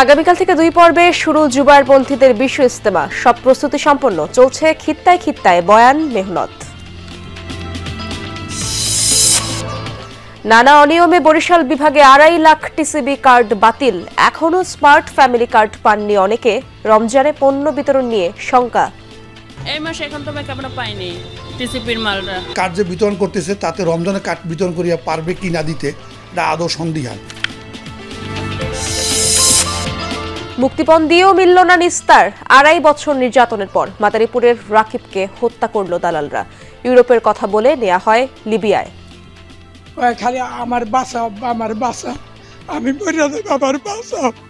আগামীকাল থেকে 2 পর্বে শুরু জুবায়েরপন্থীদের বিশ্ব ইজতেমা। সব প্রস্তুতি সম্পন্ন, চলছে খিত্তায় খিত্তায় বয়ান মেহনত। নানা অনিয়মে বরিশাল বিভাগে 2.5 লাখ টিসিবি কার্ড বাতিল। এখনো স্মার্ট ফ্যামিলি কার্ড পাননি অনেকে। রমজানে পণ্য বিতরণ নিয়ে শঙ্কা। এই মাসে এখন তো আমরা পাইনি টিসিবির মালটা। কার্ড যে বিতরণ করতেছে তাতে রমজানে কার্ড বিতরণ করিয়া পারবে কি না দিতে, এটা আদৌ সন্দিহান। মুক্তিপণ দিয়েও মিলল না নিস্তার। 2.5 বছর নির্যাতনের পর মাদারীপুরের রাকিবকে হত্যা করল দালালরা। ইউরোপের কথা বলে নেওয়া হয় লিবিয়ায়। খালি আমার বাসা আমি আমার বাসা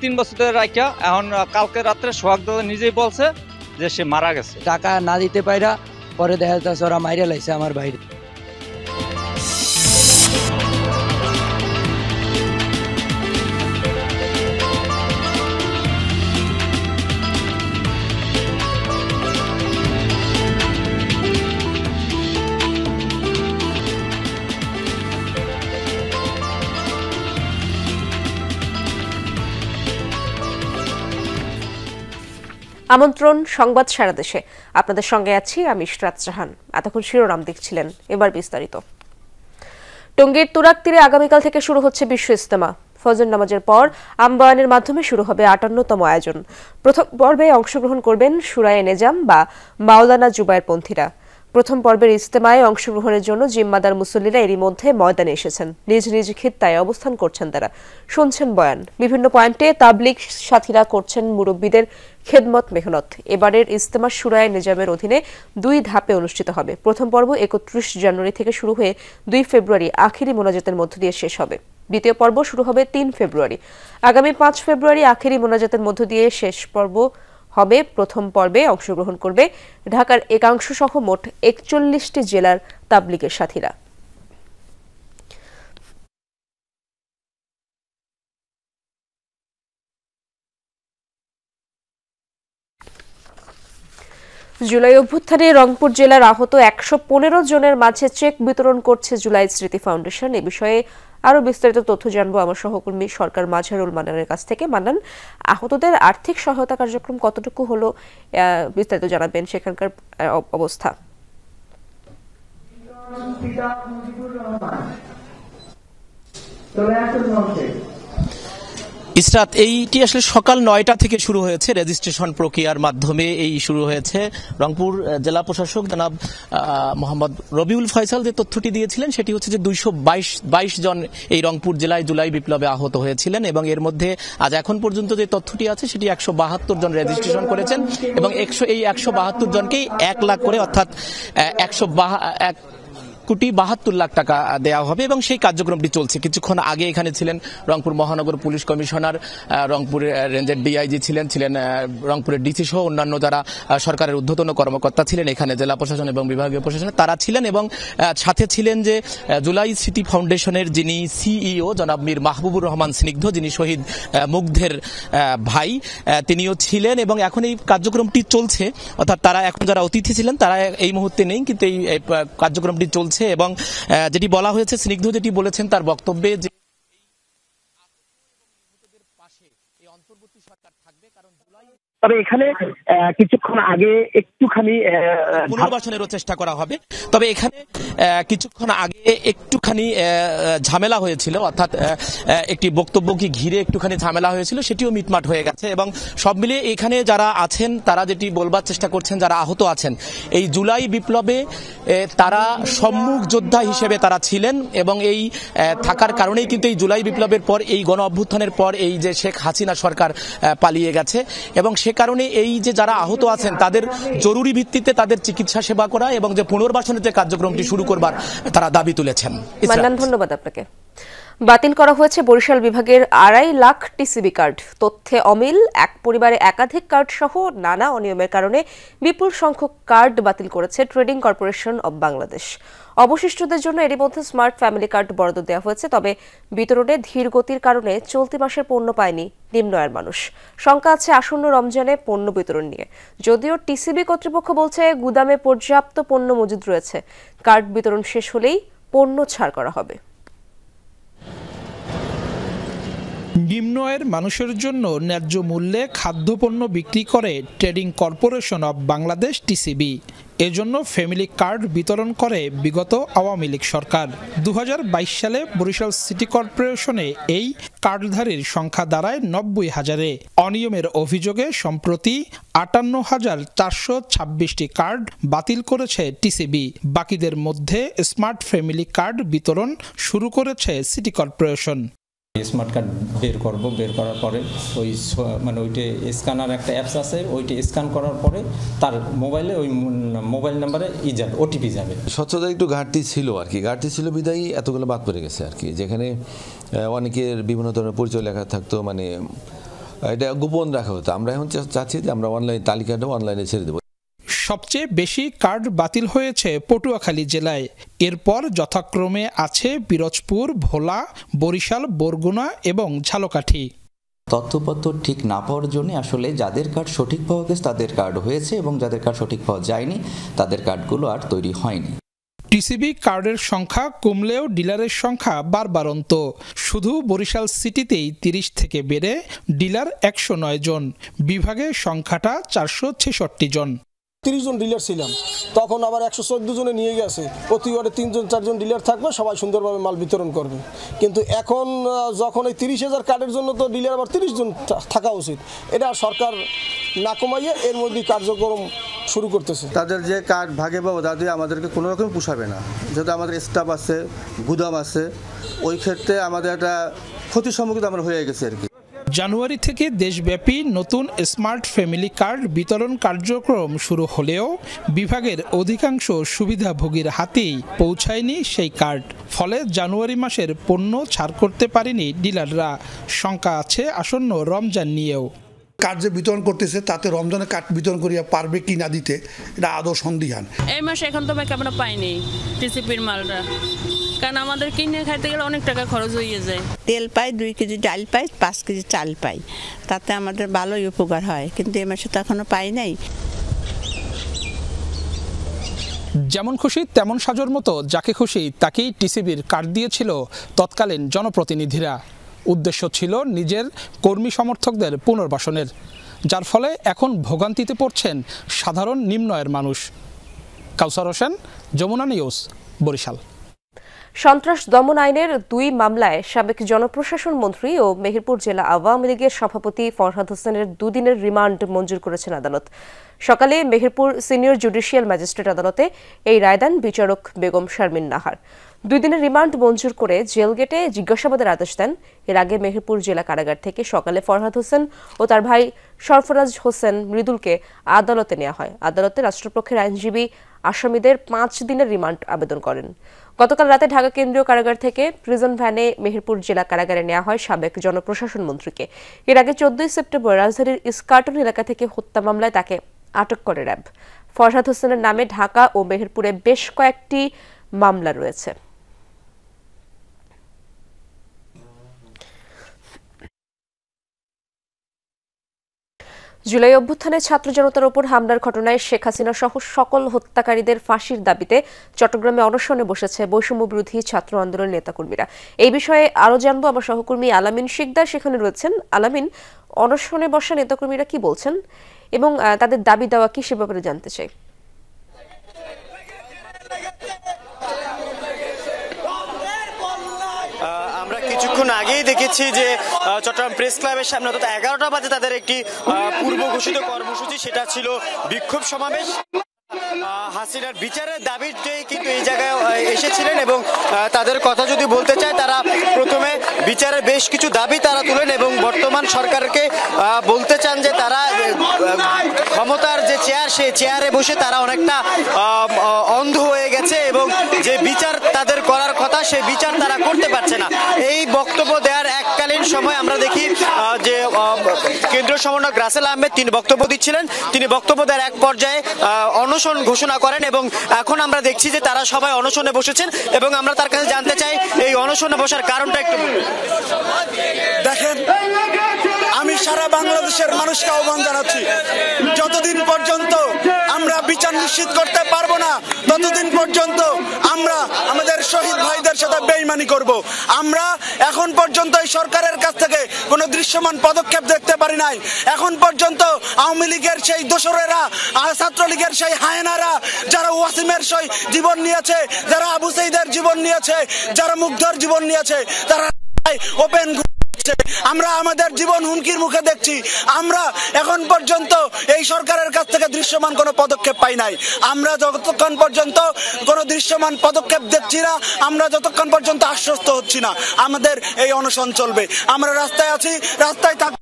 3 বছর ধরে রাখিয়া এখন কালকে রাত্রে সোহাগ দাদা নিজেই বলছে যে সে মারা গেছে। টাকা না দিতে পাইরা পরে দেখা যাচ্ছে ওরা মাইরে লাইছে আমার বাইরে। আমন্ত্রণ সংবাদ সারা দেশে। আপনাদের সঙ্গে আছি আমি ইশরাত জাহান। এতক্ষণ শিরোনাম দেখছিলেন, এবার বিস্তারিত। টঙ্গীর তুরাগ তীরে আগামীকাল থেকে শুরু হচ্ছে বিশ্ব ইজতেমা। ফজর নামাজের পর আমবায়ানের মাধ্যমে শুরু হবে 58তম আয়োজন। প্রথম পর্বে অংশগ্রহণ করবেন শুরায়ে নেজাম বা মাওলানা জুবায়েরপন্থীরা। প্রথম পর্বের ইজতেমায় অংশগ্রহণের জন্য জিম্মাদার মুসল্লিরা এরই মধ্যে ময়দানে এসেছেন। নিজ নিজ খিত্তায় অবস্থান করছেন তারা, শুনছেন বয়ান। বিভিন্ন পয়েন্টে তাবলিগ সাথীরা করছেন মুরব্বীদের খেদমত মেহনত। এবারের ইজতেমা শুরায়ে নিজামের অধীনে 2 ধাপে অনুষ্ঠিত হবে। প্রথম পর্ব 31 জানুয়ারি থেকে শুরু হয়ে 2 ফেব্রুয়ারি আখিরি মোনাজাতের মধ্য দিয়ে শেষ হবে। দ্বিতীয় পর্ব শুরু হবে 3 ফেব্রুয়ারি। আগামী 5 ফেব্রুয়ারি আখিরি মোনাজাতের মধ্য দিয়ে শেষ পর্ব হবে। প্রথম পর্বে অংশগ্রহণ করবে ঢাকার একাংশ সহ মোট 41টি জেলার তাবলিগের সাথীরা। জুলাই অভ্যুত্থানে রংপুর জেলার আহত 115 জনের মাঝে চেক বিতরণ করছে জুলাই স্মৃতি ফাউন্ডেশন। এ বিষয়ে আরো বিস্তারিত তথ্য জানবো আমার সহকর্মী সরকার মাঝারুল মান্নানের কাছ থেকে। মান্নান, আহতদের আর্থিক সহায়তা কার্যক্রম কতটুকু হলো, বিস্তারিত জানাবেন সেখানকার অবস্থা। ইসরাত, এইটি আসলে সকাল 9টা থেকে শুরু হয়েছে। রেজিস্ট্রেশন প্রক্রিয়ার মাধ্যমে এই শুরু হয়েছে। রংপুর জেলা প্রশাসক জনাব মোহাম্মদ রবিউল ফয়সাল যে তথ্যটি দিয়েছিলেন সেটি হচ্ছে যে 222 জন এই রংপুর জেলায় জুলাই বিপ্লবে আহত হয়েছিলেন এবং এর মধ্যে আজ এখন পর্যন্ত যে তথ্যটি আছে সেটি 172 জন রেজিস্ট্রেশন করেছেন এবং এই 172 জনকেই 1 লাখ করে, অর্থাৎ 1,72,লাখ টাকা দেওয়া হবে এবং সেই কার্যক্রমটি চলছে। কিছুক্ষণ আগে এখানে ছিলেন রংপুর মহানগর পুলিশ কমিশনার, রংপুরের রেঞ্জের ডিআইজি ছিলেন রংপুরের ডিসি সহ অন্যান্য যারা সরকারের ঊর্ধ্বতন কর্মকর্তা ছিলেন এখানে জেলা প্রশাসন এবং বিভাগীয় প্রশাসনে তারা ছিলেন এবং সাথে ছিলেন যে জুলাই স্মৃতি ফাউন্ডেশনের যিনি সিইও জনাব মীর মাহবুবুর রহমান স্নিগ্ধ, যিনি শহীদ মুগ্ধের ভাই, তিনিও ছিলেন এবং এখন এই কার্যক্রমটি চলছে। অর্থাৎ তারা এখন যারা অতিথি ছিলেন তারা এই মুহূর্তে নেই, কিন্তু এই কার্যক্রমটি চলছে এবং যেটি বলা হয়েছে, স্নিগ্ধ যেটি বলেছেন তার বক্তব্যে যে অন্তর্বর্তী সরকার থাকবে, কারণ জুলাই তবে এখানে কিছুক্ষণ আগে একটুখানি পুনর্বাসনেরও চেষ্টা করা হবে। তবে এখানে কিছুক্ষণ আগে একটুখানি ঝামেলা হয়েছিল, অর্থাৎ একটি বক্তব্যকে ঘিরে একটুখানি ঝামেলা হয়েছিল, সেটিও মিটমাট হয়ে গেছে এবং সব মিলিয়ে এখানে যারা আছেন তারা যেটি বলবার চেষ্টা করছেন, যারা আহত আছেন এই জুলাই বিপ্লবে তারা সম্মুখ যোদ্ধা হিসেবে তারা ছিলেন এবং এই থাকার কারণেই কিন্তু এই জুলাই বিপ্লবের পর, এই গণ অভ্যুত্থানের পর এই যে শেখ হাসিনা সরকার পালিয়ে গেছে এবং সে কারণে এই যে যারা আহত আছেন তাদের জরুরি ভিত্তিতে তাদের চিকিৎসা সেবা করা এবং যে পুনর্বাসনের যে কার্যক্রমটি শুরু করবার তারা দাবি তুলেছেন। ধন্যবাদ আপনাকে। বাতিল করা হয়েছে বরিশাল বিভাগের 2.5 লাখ টিসিবি কার্ড। তথ্যে অমিল, এক পরিবারে একাধিক কার্ড সহ নানা অনিয়মের কারণে বিপুল সংখ্যক কার্ড বাতিল করেছে ট্রেডিং কর্পোরেশন অব বাংলাদেশ। অবশিষ্টদের জন্য এরই মধ্যে স্মার্ট ফ্যামিলি কার্ড বরাদ্দ দেওয়া হয়েছে। তবে বিতরণে ধীর গতির কারণে চলতি মাসের পণ্য পায়নি নিম্ন আয়ের মানুষ। শঙ্কা আছে আসন্ন রমজানে পণ্য বিতরণ নিয়ে। যদিও টিসিবি কর্তৃপক্ষ বলছে গুদামে পর্যাপ্ত পণ্য মজুদ রয়েছে, কার্ড বিতরণ শেষ হলেই পণ্য ছাড় করা হবে। নিম্ন আয়ের মানুষের জন্য ন্যায্য মূল্যে খাদ্যপণ্য বিক্রি করে trading corporation of Bangladesh TCB. এজন্য ফ্যামিলি কার্ড বিতরণ করে বিগত আওয়ামী লীগ সরকার। ২০২২ সালে বরিশাল সিটি কর্পোরেশনে এই কার্ডধারীর সংখ্যা দাঁড়ায় ৯০,০০০-এ। অনিয়মের অভিযোগে সম্প্রতি ৫৮,৪২৬টি কার্ড বাতিল করেছে টিসিবি। বাকিদের মধ্যে স্মার্ট ফ্যামিলি কার্ড বিতরণ শুরু করেছে সিটি কর্পোরেশন। স্মার্ট কার্ড বের করব, বের করার পরে ওই মানে ওইটা স্ক্যানার একটা অ্যাপস আছে, ওইটা স্ক্যান করার পরে তার মোবাইলে ওই মোবাইল নাম্বারে যাবে, ওটিপি যাবে। স্বচ্ছতার একটু ঘাটতি ছিল আর কি, ঘাটতি ছিল বিদায়ী এতগুলো বাদ পড়ে গেছে আর কি, যেখানে অনেকের বিভিন্ন ধরনের পরিচয় লেখা থাকতো, মানে এটা গোপন রাখা হতো। আমরা এখন চাচ্ছি যে আমরা অনলাইন তালিকাটাও অনলাইনে ছেড়ে দেবো। সবচেয়ে বেশি কার্ড বাতিল হয়েছে পটুয়াখালী জেলায়, এরপর যথাক্রমে আছে পিরোজপুর, ভোলা, বরিশাল, বরগুনা এবং ঝালকাঠি। তথ্যপত্র ঠিক না পাওয়ার জন্য আসলে যাদের কার্ড সঠিক পাওয়া গেছে তাদের কার্ড হয়েছে, এবং যাদের কার্ড সঠিক পাওয়া যায়নি তাদের কার্ডগুলো আর তৈরি হয়নি। টিসিবি কার্ডের সংখ্যা কমলেও ডিলারের সংখ্যা বাড়ন্ত। শুধু বরিশাল সিটিতেই 30 থেকে বেড়ে ডিলার 109 জন, বিভাগে সংখ্যাটা 466 জন। 30 জন ডিলার ছিলাম, তখন আবার 114 জনে নিয়ে গেছে। প্রতি ওয়ার্ডে 3 জন 4 জন ডিলার থাকবে, সবাই সুন্দরভাবে মাল বিতরণ করবে। কিন্তু এখন যখন এই 30,000 কার্ডের জন্য তো ডিলার আবার 30 জন থাকা উচিত, এটা সরকার না কমাইয়ে এর মধ্যে কার্যক্রম শুরু করতেছে। তাদের যে কার্ড ভাগে পাবো তাদের আমাদেরকে কোনো রকম পোষাবে না, যেহেতু আমাদের স্টাফ আছে, গুদাম আছে, ওই ক্ষেত্রে আমাদের একটা ক্ষতির সম্মুখীন আমরা হয়ে গেছে আর কি। জানুয়ারি থেকে দেশব্যাপী নতুন স্মার্ট ফ্যামিলি কার্ড বিতরণ কার্যক্রম শুরু হলেও বিভাগের অধিকাংশ সুবিধাভোগীর হাতেই পৌঁছায়নি সেই কার্ড। ফলে জানুয়ারি মাসের পণ্য ছাড় করতে পারেনি ডিলাররা। শঙ্কা আছে আসন্ন রমজান নিয়েও। কার্ড যে বিতরণ করতেছে তাতে রমজানের কার্ড বিতরণ করিয়া পারবে কি না দিতে, এটা আদৌ সন্দিহান। এই মাসে এখন তো আমরা পাইনি টিসিপির মালটা, কারণ আমাদের কিনে খাইতে গেলে অনেক টাকা খরচ হয়ে যায়। তেল পাই, 2 কেজি ডাল পাই, 5 কেজি চাল পাই, তাতে আমাদের ভালোই উপকার হয়, কিন্তু এই মাসে তো এখনো পাই নাই। যেমন খুশি তেমন সাজর মতো যাকে খুশি তাকেই টিসিবির কার্ড দিয়েছিল তৎকালীন জনপ্রতিনিধিরা। উদ্দেশ্য ছিল নিজের কর্মী সমর্থকদের পুনর্বাসনের, যার ফলে এখন ভোগান্তিতে পড়ছেন সাধারণ নিম্ন আয়ের মানুষ। কাউসার হোসেন, যমুনা নিউজ, বরিশাল। সন্ত্রাস দমন আইনের 2 মামলায় সাবেক জনপ্রশাসন মন্ত্রী ও মেহেরপুর জেলা আওয়ামী লীগের সভাপতি ফরহাদ হোসেনের 2 দিনের রিমান্ড মঞ্জুর করেছেন আদালত। সকালে মেহেরপুর সিনিয়র জুডিশিয়াল ম্যাজিস্ট্রেট আদালতে এই রায় দেন বিচারক বেগম শারমিন নাহার। 2 দিনের রিমান্ড মঞ্জুর করে জেল গেটে জিজ্ঞাসাবাদের আদেশ দেন। এর আগে মেহেরপুর জেলা কারাগার থেকে সকালে ফরহাদ হোসেন ও তার ভাই সরফরাজ হোসেন মৃদুলকে আদালতে নেওয়া হয়। আদালতে রাষ্ট্রপক্ষের আইনজীবী আসামিদের 5 দিনের রিমান্ড আবেদন করেন। গতকাল রাতে ঢাকা কেন্দ্রীয় কারাগার থেকে প্রিজন ভ্যানে মেহেরপুর জেলা কারাগারে নেওয়া হয় সাবেক জনপ্রশাসন মন্ত্রীকে। এর আগে 14 সেপ্টেম্বর রাজধানীর ইস্কাটন এলাকা থেকে হত্যা মামলায় তাকে আটক করে র্যাব। ফরহাদ হোসেনের নামে ঢাকা ও মেহেরপুরে বেশ কয়েকটি মামলা রয়েছে। জুলাই অভ্যুত্থানে ছাত্র জনতার উপর হামলার ঘটনায় শেখ হাসিনা সহ সকল হত্যাকারীদের ফাঁসির দাবিতে চট্টগ্রামে অনশনে বসেছে বৈষম্য বিরোধী ছাত্র আন্দোলনের নেতাকর্মীরা। এই বিষয়ে আরো জানবো আমার সহকর্মী আলামিন শিকদার সেখানে রয়েছেন। আলামিন, অনশনে বসা নেতাকর্মীরা কি বলছেন এবং তাদের দাবি দেওয়া কি সে ব্যাপারে জানতে চাই। আমরা কিছুক্ষণ আগেই দেখেছি যে চট্টগ্রাম প্রেস ক্লাবের সামনে অর্থাৎ 11টা বাজে তাদের একটি পূর্ব ঘোষিত কর্মসূচি, সেটা ছিল বিক্ষোভ সমাবেশ। হাসিনার বিচারের দাবিতেই কিন্তু এই জায়গায় এসেছিলেন এবং তাদের কথা যদি বলতে চায়, তারা প্রথমে বিচারের বেশ কিছু দাবি তারা তুলেন এবং বর্তমান সরকারকে বলতে চান যে তারা ক্ষমতার যে চেয়ার, সেই চেয়ারে বসে তারা অনেকটা অন্ধ হয়ে গেছে এবং যে বিচার তাদের করার কথা সেই বিচার তারা করতে পারছে না। এই বক্তব্য দেওয়ার এককালীন সময় আমরা দেখি যে কেন্দ্রীয় সমন্বয়ক রাসেল আহমেদ তিনি বক্তব্য দিচ্ছিলেন। তিনি বক্তব্য দেওয়ার এক পর্যায়ে অনশন ঘোষণা করেন এবং এখন আমরা দেখছি যে তারা সবাই অনশনে বসেছেন এবং আমরা তার কাছে জানতে চাই এই অনশনে বসার কারণটা একটু দেখেন। আমি সারা বাংলাদেশের মানুষকে আহ্বান জানাচ্ছি, যতদিন পর্যন্ত আমরা বিচার নিশ্চিত করতে পারবো না ততদিন পর্যন্ত আমরা আমাদের শহীদ ভাইদের সাথে বেইমানি করব। আমরা এখন পর্যন্ত এই সরকারের কাছ থেকে কোনো দৃশ্যমান পদক্ষেপ দেখতে পারি নাই। এখন পর্যন্ত আওয়ামী লীগের সেই দোসরেরা, ছাত্রলীগের সেই হায়নারা, যারা ওয়াসিমের সেই জীবন নিয়েছে, যারা আবু সাইদের জীবন নিয়েছে, যারা মুগ্ধর জীবন নিয়েছে, তারা ওপেন আমরা আমাদের জীবন হুমকির মুখে দেখছি। আমরা এখন পর্যন্ত এই সরকারের কাছ থেকে দৃশ্যমান কোনো পদক্ষেপ পাই নাই। আমরা যতক্ষণ পর্যন্ত কোনো দৃশ্যমান পদক্ষেপ দেখছি না, আমরা যতক্ষণ পর্যন্ত আশ্বস্ত হচ্ছি না, আমাদের এই অনশন চলবে। আমরা রাস্তায় আছি, রাস্তায় থাক।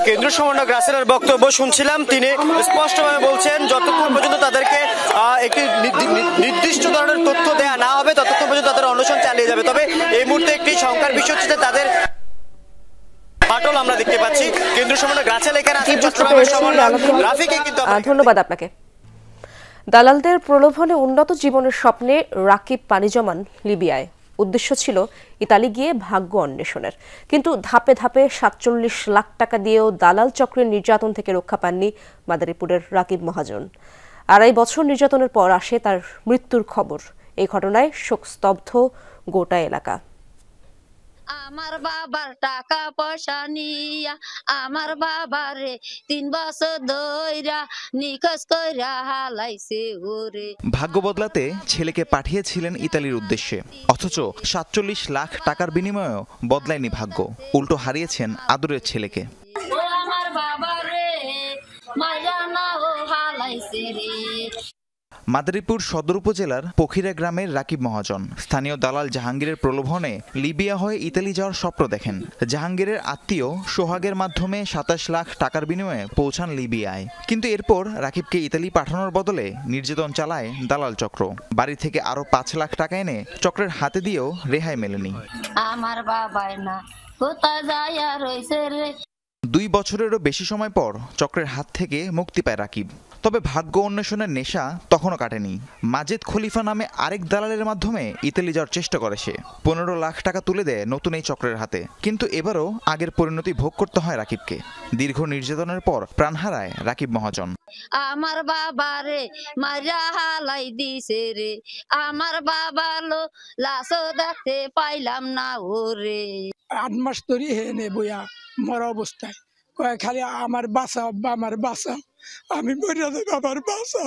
কেন্দ্রীয় সমন্বয়ক রাসেলের বক্তব্য শুনছিলাম। তিনি স্পষ্টভাবে বলছেন যতক্ষণ পর্যন্ত তাদেরকে একটি নির্দিষ্ট ধরনের তথ্য দেয়া না হবে ততক্ষণ পর্যন্ত তাদের অনশন চালিয়ে যাবে। তবে এই মুহূর্তে একটি শঙ্কার বিষয় হচ্ছে যে তাদের ফাটল আমরা দেখতে পাচ্ছি। কেন্দ্রীয় সমন্বয়ক রাসেল এখানে আছেন, চট্টগ্রামের সমন্বয়ক রাফিকে কিন্তু ধন্যবাদ আপনাকে। দালালদের প্রলোভনে উন্নত জীবনের স্বপ্নে রাকিব পানি জমান লিবিয়ায়। উদ্দেশ্য ছিল ইতালি গিয়ে ভাগ্য অন্বেষণের, কিন্তু ধাপে ধাপে ৪৭ লাখ টাকা দিয়েও দালাল চক্রের নির্যাতন থেকে রক্ষা পাননি মাদারীপুরের রাকিব মহাজন। ২.৫ বছর নির্যাতনের পর আসে তার মৃত্যুর খবর। এই ঘটনায় শোকস্তব্ধ গোটা এলাকা। আমার বাবার টাকা পয়সা নিয়া আমার বাবারে ৩ বছর ধইরা নিখোঁজ কইরা হালাইছে ওরে। ভাগ্য বদলাতে ছেলেকে পাঠিয়েছিলেন ইতালির উদ্দেশ্যে, অথচ ৪৭ লাখ টাকার বিনিময়েও বদলায়নি ভাগ্য, উল্টো হারিয়েছেন আদরের ছেলেকে। আমার বাবারে মাইরা না ও হালাইছে রে। মাদারীপুর সদর উপজেলার পখিরা গ্রামের রাকিব মহাজন স্থানীয় দালাল জাহাঙ্গীরের প্রলোভনে লিবিয়া হয়ে ইতালি যাওয়ার স্বপ্ন দেখেন। জাহাঙ্গীরের আত্মীয় সোহাগের মাধ্যমে ২৭ লাখ টাকার বিনিময়ে পৌঁছান লিবিয়ায়, কিন্তু এরপর রাকিবকে ইতালি পাঠানোর বদলে নির্যাতন চালায় দালাল চক্র। বাড়ি থেকে আরো ৫ লাখ টাকা এনে চক্রের হাতে দিয়েও রেহাই মেলেনি। আমার বাবাই না কোথায় যায় রইছে রে। ২ বছরেরও বেশি সময় পর চক্রের হাত থেকে মুক্তি পায় রাকিব। তবে ভাগ্য অন্বেষণের নেশা তখনও কাটেনি। মাজেদ খলিফা নামে আরেক দালালের মাধ্যমে ইতালি যাওয়ার চেষ্টা করে সে। ১৫ লাখ টাকা তুলে দেয় নতুন এই চক্রের হাতে, কিন্তু এবারও আগের পরিণতি ভোগ করতে হয় রাকিবকে। দীর্ঘ নির্যাতনের পর প্রাণ হারায় রাকিব মহাজন। আমার বাবারে মারা হালাই দিছে রে, আমার বাবার লাশও দেখতে পাইলাম না ওরে। ৮ মাস ধরে হেনে বইয়া মরা অবস্থায় খালি আমার বাসা, আমার বাসা, আমি মরিয়া দেব, আমার বাসা।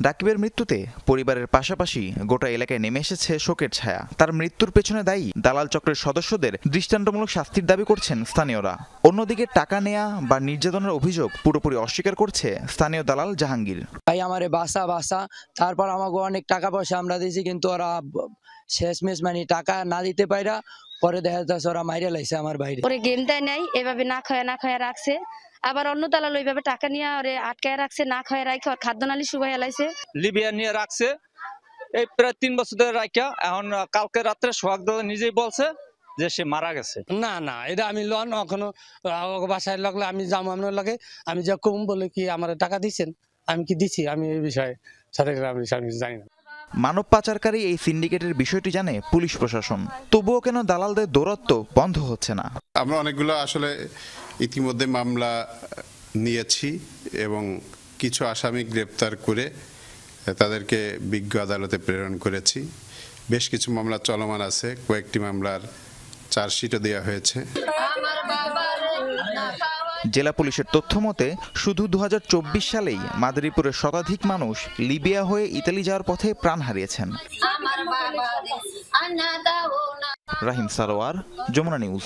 রাকিবের মৃত্যুতে পরিবারের পাশাপাশি গোটা এলাকায় নেমে এসেছে শোকের ছায়া। তার মৃত্যুর পেছনে দায়ী দালাল চক্রের সদস্যদের দৃষ্টান্তমূলক শাস্তির দাবি করছেন স্থানীয়রা। অন্যদিকে টাকা নেয়া বা নির্যাতনের অভিযোগ পুরোপুরি অস্বীকার করছে স্থানীয় দালাল জাহাঙ্গীর। ভাই আমারে বাসা বাসা, তারপর আমাকে অনেক টাকা পয়সা আমরা দিয়েছি, কিন্তু ওরা শেষমেশ মানে টাকা না দিতে পাইরা পরে দেখা যাচ্ছে ওরা মাইরে লাইছে আমার বাইরে। ওরে গেম দেয় নাই, এভাবে না খায়া রাখছে। আবার অন্য দালাল ওইভাবে টাকা নিয়ে ওরে আটকায় রাখছে, না খায় রাখে ওর খাদ্য নালী শুকাইয়া লাইছে। লিবিয়া নিয়ে রাখছে এই প্রায় 3 বছর ধরে রাখা। এখন কালকে রাত্রে সোহাগ দাদা নিজেই বলছে যে সে মারা গেছে। না না, এটা আমি লন এখনো বাসায় লাগলে আমি যাবো আপনার লাগে, আমি যা কম বলে কি আমার টাকা দিচ্ছেন, আমি কি দিচ্ছি, আমি এই বিষয়ে আমি জানি না। মানব পাচারকারী এই সিন্ডিকেটের বিষয়টি জানে পুলিশ প্রশাসন, তবুও কেন দালালদের দৌরাত্ম্য বন্ধ হচ্ছে না? আমরা অনেকগুলো আসলে ইতিমধ্যে মামলা নিয়েছি এবং কিছু আসামি গ্রেপ্তার করে তাদেরকে বিজ্ঞ আদালতে প্রেরণ করেছি। বেশ কিছু মামলা চলমান আছে, কয়েকটি মামলার চার্জশিটও দেওয়া হয়েছে। জেলা পুলিশের তথ্য মতে শুধু ২০২৪ সালেই মাদারীপুরের শতাধিক মানুষ লিবিয়া হয়ে ইতালি যাওয়ার পথে প্রাণ হারিয়েছেন। রাহিম সারোয়ার, যমুনা নিউজ।